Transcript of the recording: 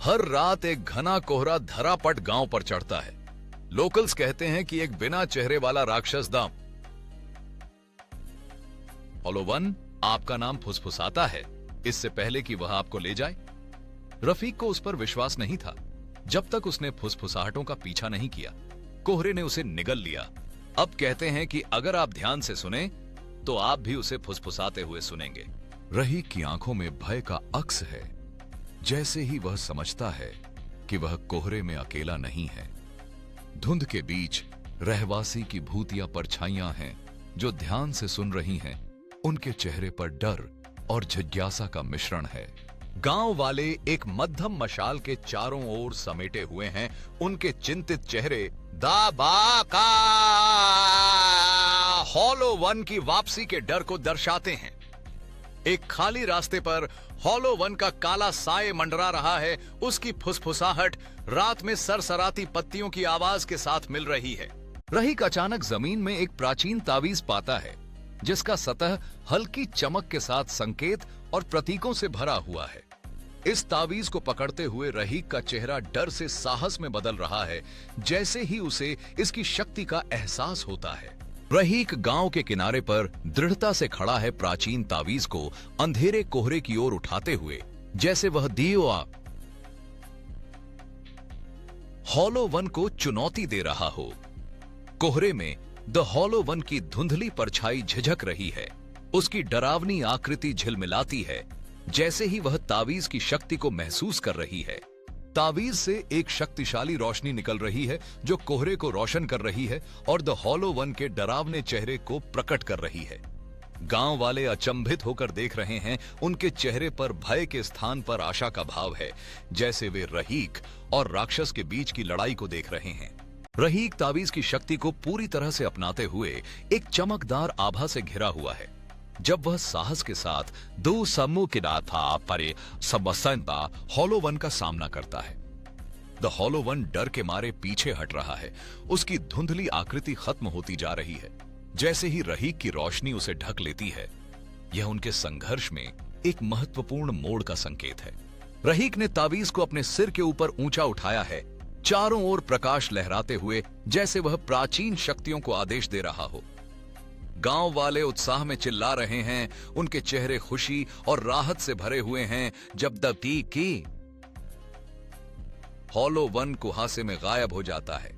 हर रात एक घना कोहरा धरापट गांव पर चढ़ता है। लोकल्स कहते हैं कि एक बिना चेहरे वाला राक्षस दाम हॉलो वन आपका नाम फुसफुसाता है इससे पहले कि वह आपको ले जाए। रफीक को उस पर विश्वास नहीं था जब तक उसने फुसफुसाहटों का पीछा नहीं किया। कोहरे ने उसे निगल लिया। अब कहते हैं कि अगर आप ध्यान से सुने तो आप भी उसे फुसफुसाते हुए सुनेंगे। रहीक की आंखों में भय का अक्स है। जैसे ही वह समझता है कि वह कोहरे में अकेला नहीं है। धुंध के बीच रहवासी की भूतिया परछाइयां हैं जो ध्यान से सुन रही हैं। उनके चेहरे पर डर और जिज्ञासा का मिश्रण है। गांव वाले एक मध्यम मशाल के चारों ओर समेटे हुए हैं। उनके चिंतित चेहरे दाबा का हॉलो वन की वापसी के डर को दर्शाते हैं। एक खाली रास्ते पर हॉलो वन का काला साए मंडरा रहा है। उसकी फुसफुसाहट रात में सरसराती पत्तियों की आवाज के साथ मिल रही है। रहीक अचानक जमीन में एक प्राचीन तावीज पाता है जिसका सतह हल्की चमक के साथ संकेत और प्रतीकों से भरा हुआ है। इस तावीज को पकड़ते हुए रहीक का चेहरा डर से साहस में बदल रहा है जैसे ही उसे इसकी शक्ति का एहसास होता है। रहीक गांव के किनारे पर दृढ़ता से खड़ा है, प्राचीन तावीज को अंधेरे कोहरे की ओर उठाते हुए जैसे वह दिया हॉलो वन को चुनौती दे रहा हो। कोहरे में द हॉलो वन की धुंधली परछाई झिझक रही है। उसकी डरावनी आकृति झिलमिलाती है जैसे ही वह तावीज की शक्ति को महसूस कर रही है। तावीज से एक शक्तिशाली रोशनी निकल रही है जो कोहरे को रोशन कर रही है और द हॉलो वन के डरावने चेहरे को प्रकट कर रही है। गांव वाले अचंभित होकर देख रहे हैं। उनके चेहरे पर भय के स्थान पर आशा का भाव है, जैसे वे रहीक और राक्षस के बीच की लड़ाई को देख रहे हैं। रहीक तावीज की शक्ति को पूरी तरह से अपनाते हुए एक चमकदार आभा से घिरा हुआ है। जब वह साहस के साथ दो सम्मुखीनाथा परे समसंदा हॉलो वन का सामना करता है। द हॉलो वन डर के मारे पीछे हट रहा है। उसकी धुंधली आकृति खत्म होती जा रही है जैसे ही रहीक की रोशनी उसे ढक लेती है। यह उनके संघर्ष में एक महत्वपूर्ण मोड़ का संकेत है। रहीक ने तावीज को अपने सिर के ऊपर ऊंचा उठाया है, चारों ओर प्रकाश लहराते हुए जैसे वह प्राचीन शक्तियों को आदेश दे रहा हो। गांव वाले उत्साह में चिल्ला रहे हैं। उनके चेहरे खुशी और राहत से भरे हुए हैं जब द की हॉलो वन कुहासे में गायब हो जाता है।